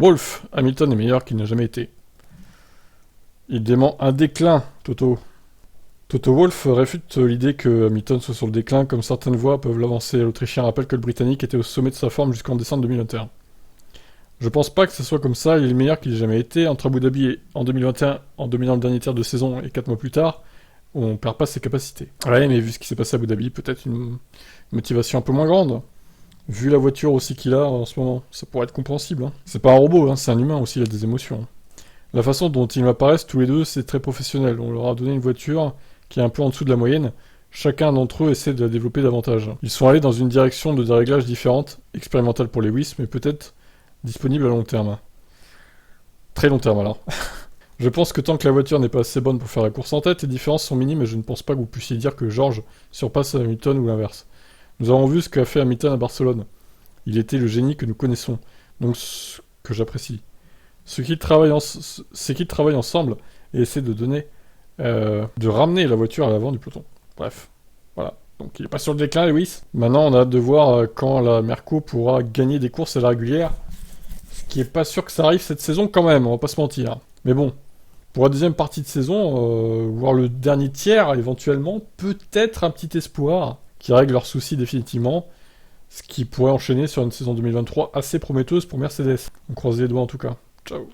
Wolff, Hamilton est meilleur qu'il n'a jamais été. Il dément un déclin, Toto. Toto Wolff réfute l'idée que Hamilton soit sur le déclin, comme certaines voix peuvent l'avancer. L'Autrichien rappelle que le Britannique était au sommet de sa forme jusqu'en décembre 2021. Je pense pas que ce soit comme ça, il est le meilleur qu'il ait jamais été. Entre Abu Dhabi et en 2021, en dominant le dernier tiers de saison et 4 mois plus tard, on perd pas ses capacités. Ouais, mais vu ce qui s'est passé à Abu Dhabi, peut-être une motivation un peu moins grande. Vu la voiture aussi qu'il a en ce moment, ça pourrait être compréhensible. Hein. C'est pas un robot, hein, c'est un humain aussi, il a des émotions. La façon dont ils m'apparaissent tous les deux, c'est très professionnel. On leur a donné une voiture qui est un peu en dessous de la moyenne. Chacun d'entre eux essaie de la développer davantage. Ils sont allés dans une direction de déréglage différente, expérimentale pour Lewis, mais peut-être disponible à long terme. Très long terme alors. Je pense que tant que la voiture n'est pas assez bonne pour faire la course en tête, les différences sont minimes et je ne pense pas que vous puissiez dire que George surpasse Hamilton ou l'inverse. Nous avons vu ce qu'a fait Hamilton à Barcelone. Il était le génie que nous connaissons, donc ce que j'apprécie. C'est qu'ils travaillent ensemble et essaient de ramener la voiture à l'avant du peloton. Bref, voilà. Donc il est pas sur le déclin, Lewis. Maintenant, on a hâte de voir quand la Merco pourra gagner des courses à la régulière. Ce qui est pas sûr que ça arrive cette saison quand même, on va pas se mentir. Mais bon, pour la deuxième partie de saison, voire le dernier tiers éventuellement, peut-être un petit espoir qui règle leurs soucis définitivement. Ce qui pourrait enchaîner sur une saison 2023 assez prometteuse pour Mercedes. On croise les doigts en tout cas. Ciao.